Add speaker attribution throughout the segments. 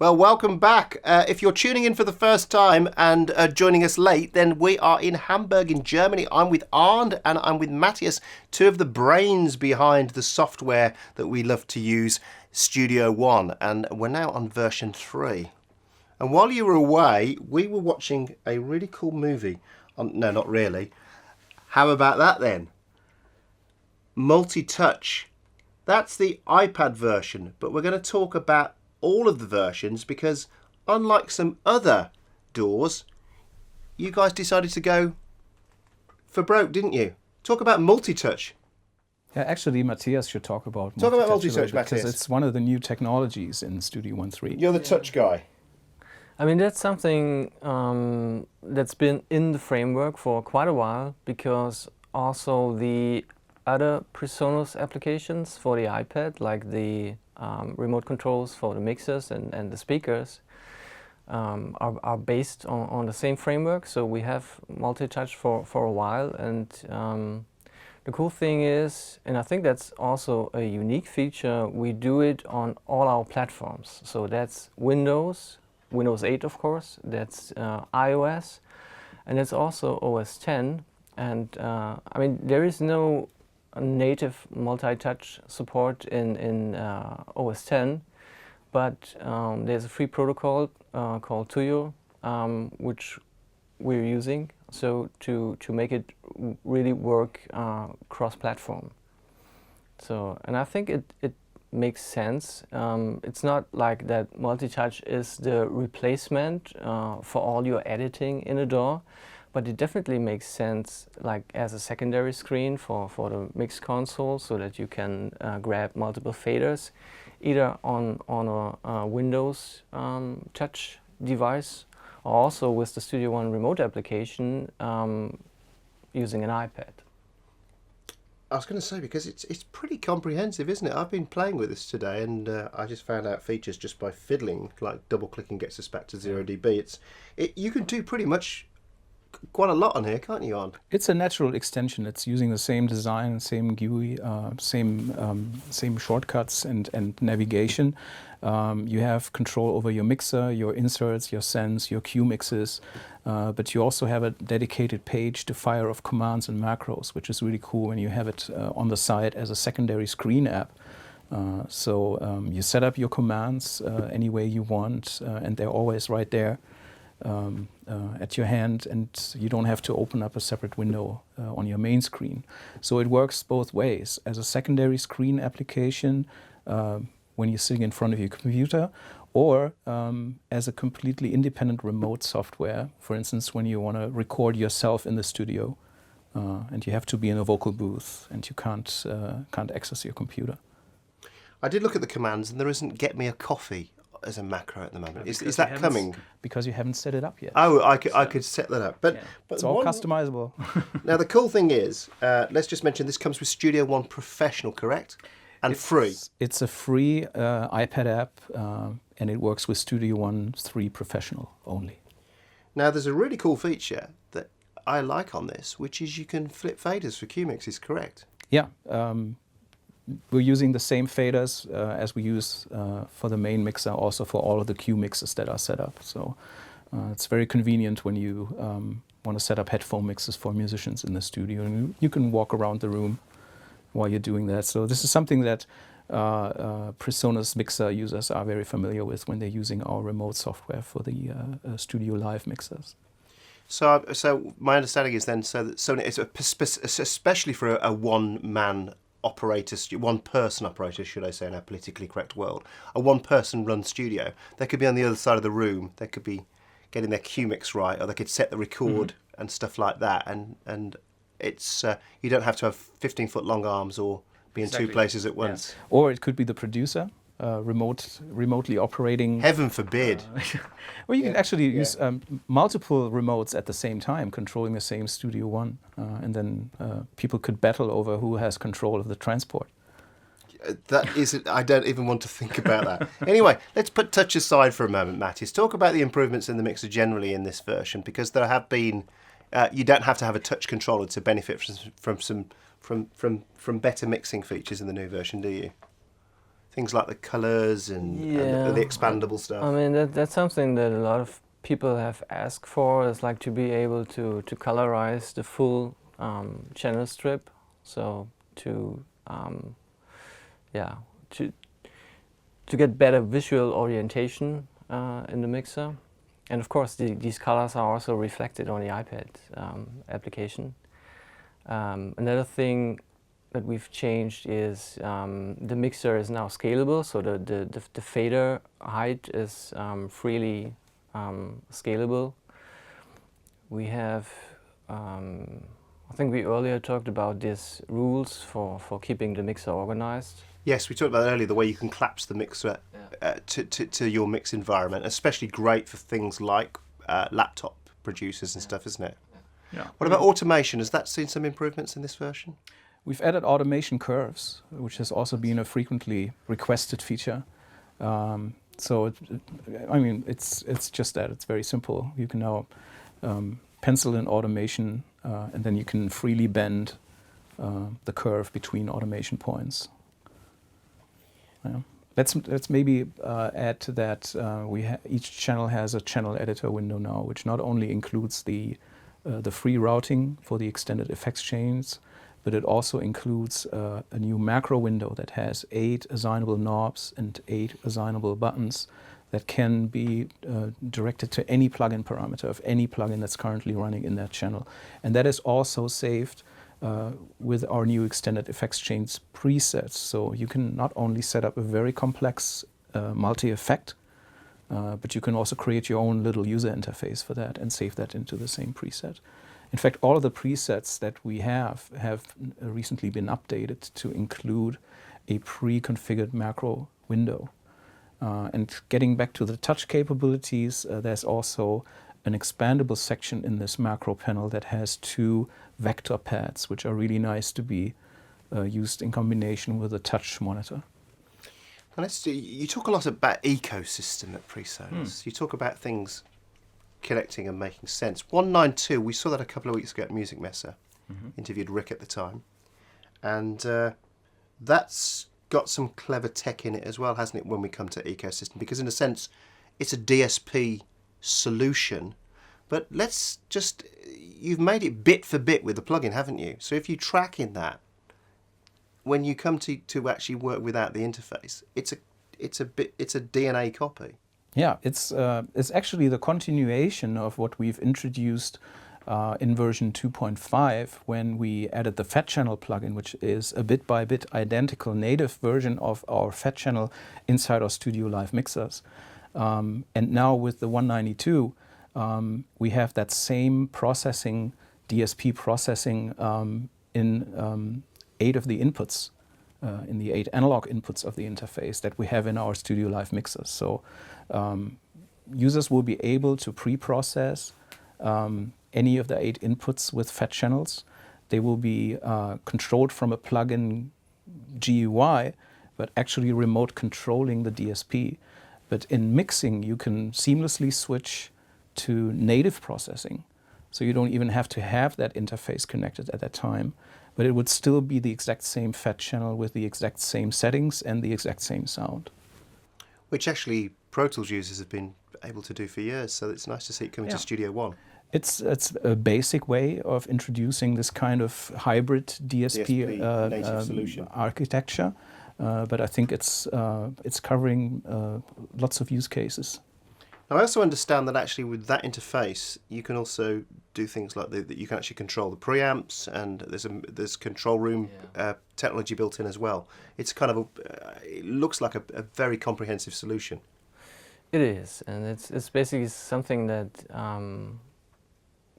Speaker 1: Well, welcome back. If you're tuning in for the first time and joining us late, then we are in Hamburg in Germany. I'm with Arnd and I'm with Matthias, two of the brains behind the software that we love to use, Studio One. And we're now on version 3. And while you were away, we were watching a really cool movie. No, not really. How about that then? Multi-touch. That's the iPad version, but we're going to talk about all of the versions because unlike some other doors, you guys decided to go for broke, didn't you? Talk about multi-touch.
Speaker 2: Yeah, actually, Matthias should talk about
Speaker 1: multi-touch, Matthias.
Speaker 2: because it's one of the new technologies in Studio One 3.
Speaker 1: You're the touch guy.
Speaker 3: I mean, that's something that's been in the framework for quite a while, because also the other PreSonus applications for the iPad, like the remote controls for the mixers and the speakers, are based on the same framework. So we have multi-touch for a while, and the cool thing is, and I think that's also a unique feature, we do it on all our platforms. So that's Windows 8 of course, that's iOS, and it's also OS 10. And I mean, there is no native multi-touch support in OS 10, but there's a free protocol called Tuyo, which we're using, so to make it really work cross-platform. So, and I think it makes sense. It's not like that multi-touch is the replacement for all your editing in a DAW, but it definitely makes sense like as a secondary screen for the mix console, so that you can grab multiple faders either on a Windows touch device, or also with the Studio One remote application using an iPad.
Speaker 1: I was going to say, because it's pretty comprehensive, isn't it? I've been playing with this today, and I just found out features just by fiddling, like double-clicking gets us back to 0 dB. You can do pretty much quite a lot on here, can't you, Arnd?
Speaker 2: It's a natural extension. It's using the same design, same GUI, same shortcuts and navigation. You have control over your mixer, your inserts, your sends, your Q mixes, but you also have a dedicated page to fire of commands and macros, which is really cool when you have it on the side as a secondary screen app. So you set up your commands any way you want, and they're always right there at your hand, and you don't have to open up a separate window on your main screen. So it works both ways, as a secondary screen application when you're sitting in front of your computer, or as a completely independent remote software, for instance, when you want to record yourself in the studio and you have to be in a vocal booth and you can't access your computer.
Speaker 1: I did look at the commands, and there isn't "get me a coffee" as a macro at the moment. Is that coming?
Speaker 2: Because you haven't set it up yet.
Speaker 1: Oh, I could set that up. But,
Speaker 2: yeah,
Speaker 1: but
Speaker 2: it's all customizable.
Speaker 1: Now, the cool thing is, let's just mention this comes with Studio One Professional, correct? And free.
Speaker 2: It's a free iPad app, and it works with Studio One 3 Professional only.
Speaker 1: Now, there's a really cool feature that I like on this, which is you can flip faders for Q mixes, correct?
Speaker 2: Yeah. We're using the same faders as we use for the main mixer, also for all of the Q mixes that are set up. So it's very convenient when you want to set up headphone mixes for musicians in the studio. And you can walk around the room while you're doing that. So this is something that PreSonus mixer users are very familiar with when they're using our remote software for the Studio Live mixers.
Speaker 1: So my understanding is then that Sony, it's especially for a one-man operator, one-person operator, should I say, in a politically correct world, a one-person run studio. They could be on the other side of the room. They could be getting their Q mix right, or they could set the record and stuff like that. And it's you don't have to have 15-foot long arms or be in two places at once.
Speaker 2: Yeah. Or it could be the producer, remotely operating.
Speaker 1: Heaven forbid.
Speaker 2: Well, you can actually use multiple remotes at the same time, controlling the same Studio One, and then people could battle over who has control of the transport.
Speaker 1: That is, I don't even want to think about that. Anyway, let's put touch aside for a moment, Matthias. Talk about the improvements in the mixer generally in this version, because there have been. You don't have to have a touch controller to benefit from better mixing features in the new version, do you? Things like the colours and the expandable stuff.
Speaker 3: I mean, that's something that a lot of people have asked for, is like to be able to colorize the full channel strip. So to to get better visual orientation in the mixer. And of course, these colors are also reflected on the iPad application. Another thing that we've changed is the mixer is now scalable, so the fader height is freely scalable. We have, I think we earlier talked about these rules for keeping the mixer organized.
Speaker 1: Yes, we talked about earlier the way you can collapse the mixer to your mix environment, especially great for things like laptop producers and stuff, isn't it?
Speaker 2: Yeah.
Speaker 1: What about automation? Has that seen some improvements in this version?
Speaker 2: We've added automation curves, which has also been a frequently requested feature. So, I mean, it's just that. It's very simple. You can now pencil in automation, and then you can freely bend the curve between automation points. Yeah. Let's maybe add to that. Each channel has a channel editor window now, which not only includes the free routing for the extended effects chains, but it also includes a new macro window that has 8 assignable knobs and 8 assignable buttons that can be directed to any plugin parameter of any plugin that's currently running in that channel. And that is also saved with our new extended effects chains presets. So you can not only set up a very complex multi-effect, but you can also create your own little user interface for that and save that into the same preset. In fact, all of the presets that we have recently been updated to include a pre-configured macro window. And getting back to the touch capabilities, there's also an expandable section in this macro panel that has 2 vector pads, which are really nice to be used in combination with a touch monitor.
Speaker 1: Now you talk a lot about ecosystem at PreSonus. You talk about things connecting and making sense. 192, we saw that a couple of weeks ago at Music Messer. Interviewed Rick at the time. And that's got some clever tech in it as well, hasn't it, when we come to ecosystem? Because in a sense, it's a DSP solution, but you've made it bit for bit with the plugin, haven't you? So if you track in that, when you come to actually work without the interface, it's a DNA copy.
Speaker 2: Yeah, it's actually the continuation of what we've introduced in version 2.5 when we added the Fat Channel plugin, which is a bit-by-bit identical native version of our Fat Channel inside our Studio Live mixers. And now with the 192, we have that same processing, DSP processing in 8 of the inputs, in the 8 analog inputs of the interface that we have in our Studio Live mixers. So users will be able to pre-process any of the 8 inputs with Fat channels. They will be controlled from a plugin GUI, but actually remote controlling the DSP. But in mixing, you can seamlessly switch to native processing. So you don't even have to have that interface connected at that time. But it would still be the exact same Fat channel with the exact same settings and the exact same sound.
Speaker 1: Which actually Pro Tools users have been able to do for years, so it's nice to see it coming to Studio One.
Speaker 2: It's a basic way of introducing this kind of hybrid DSP
Speaker 1: native solution
Speaker 2: architecture, but I think it's covering lots of use cases.
Speaker 1: Now, I also understand that actually with that interface, you can also do things like that. You can actually control the preamps, and there's control room technology built in as well. It's kind of it looks like a very comprehensive solution.
Speaker 3: It is, and it's basically something that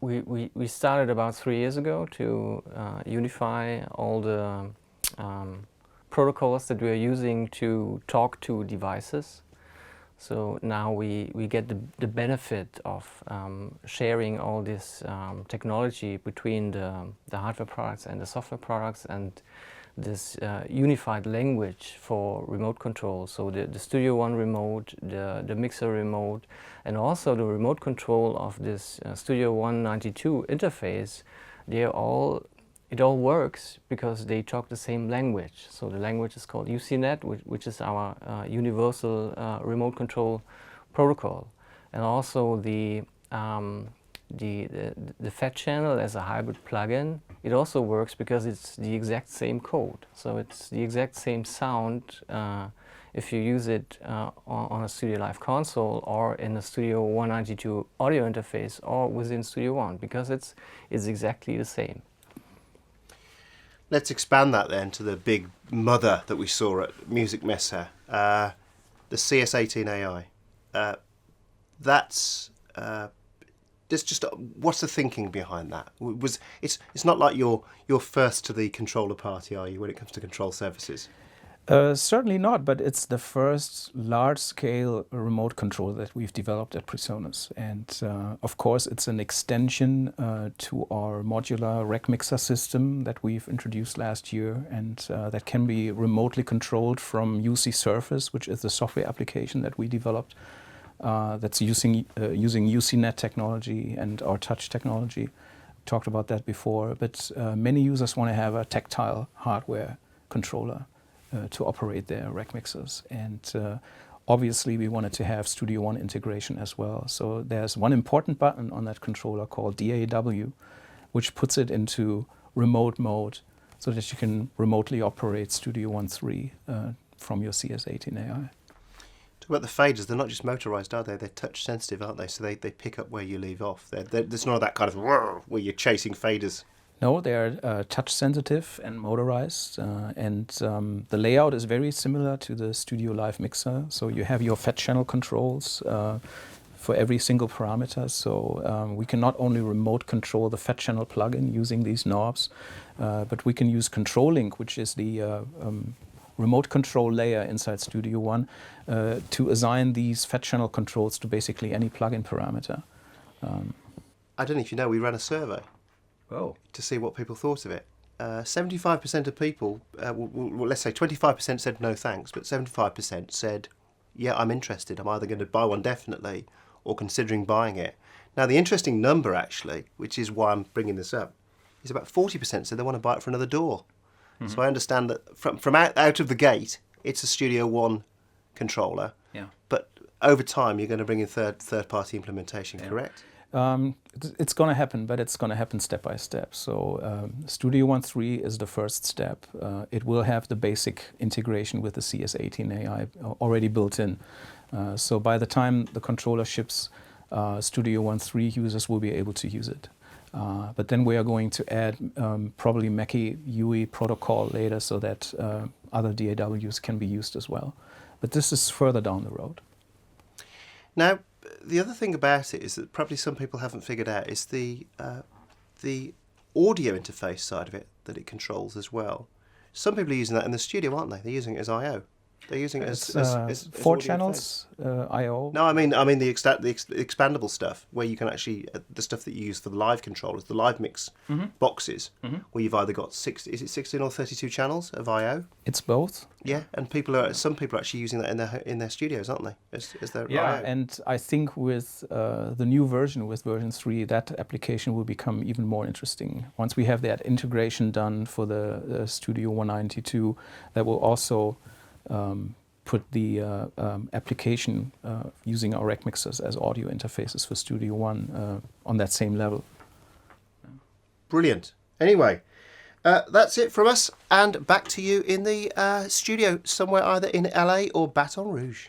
Speaker 3: we started about 3 years ago to unify all the protocols that we are using to talk to devices. So now we get the benefit of sharing all this technology between the hardware products and the software products, and this unified language for remote control. So the Studio One remote, the mixer remote, and also the remote control of this Studio 192 interface, they are all it all works because they talk the same language. So the language is called UCNet, which is our universal remote control protocol, and also the fat channel as a hybrid plugin. It also works because it's the exact same code. So it's the exact same sound if you use it on a Studio Live console or in a Studio 192 audio interface or within Studio One, because it's exactly the same.
Speaker 1: Let's expand that then to the big mother that we saw at Music Messe, the CS18 AI. That's just what's the thinking behind that? It's not like you're first to the controller party, are you, when it comes to control surfaces?
Speaker 2: Certainly not, but it's the first large-scale remote control that we've developed at PreSonus. And of course, it's an extension to our modular rack mixer system that we've introduced last year, and that can be remotely controlled from UC Surface, which is the software application that we developed that's using UCNet technology and our touch technology. Talked about that before, but many users want to have a tactile hardware controller to operate their rack mixers, and obviously we wanted to have Studio One integration as well. So there's one important button on that controller called DAW, which puts it into remote mode so that you can remotely operate Studio One 3 from your CS18 AI.
Speaker 1: Talk about the faders. They're not just motorized, are they? They're touch sensitive, aren't they? So they pick up where you leave off. There's none of that kind of where you're chasing faders.
Speaker 2: No, they are touch sensitive and motorized, and the layout is very similar to the Studio Live mixer. So you have your fat channel controls for every single parameter. So we can not only remote control the fat channel plugin using these knobs, but we can use Control Link, which is the remote control layer inside Studio One, to assign these fat channel controls to basically any plugin parameter.
Speaker 1: I don't know if you know, we ran a survey.
Speaker 2: Oh.
Speaker 1: To see what people thought of it. 75% of people, well, let's say 25% said no thanks, but 75% said, yeah, I'm interested. I'm either going to buy one definitely or considering buying it. Now, the interesting number, actually, which is why I'm bringing this up, is about 40% said they want to buy it for another door. Mm-hmm. So I understand that from out of the gate, it's a Studio One controller.
Speaker 2: Yeah.
Speaker 1: But over time, you're going to bring in third-party implementation, correct?
Speaker 2: It's going to happen, but it's going to happen step by step. So Studio One 3 is the first step. It will have the basic integration with the CS18 AI already built in. So by the time the controller ships, Studio One 3 users will be able to use it. But then we are going to add probably Mackie UE protocol later so that other DAWs can be used as well. But this is further down the road.
Speaker 1: Now, the other thing about it is that probably some people haven't figured out is the audio interface side of it that it controls as well. Some people are using that in the studio, aren't they? They're using it as I/O. They're using it as
Speaker 2: 4 channels I/O.
Speaker 1: No, I mean the expandable stuff where you can actually the stuff that you use for the live controllers, the live mix boxes, where you've either got 16 or 32 channels of I/O.
Speaker 2: It's both.
Speaker 1: Yeah, and some people are actually using that in their studios, aren't they? As their
Speaker 2: yeah,
Speaker 1: I/O.
Speaker 2: and I think with the new version, with version 3, that application will become even more interesting. Once we have that integration done for the Studio 192, that will also put the application using our rack mixers as audio interfaces for Studio One on that same level.
Speaker 1: Brilliant. Anyway, that's it from us, and back to you in the studio somewhere either in LA or Baton Rouge.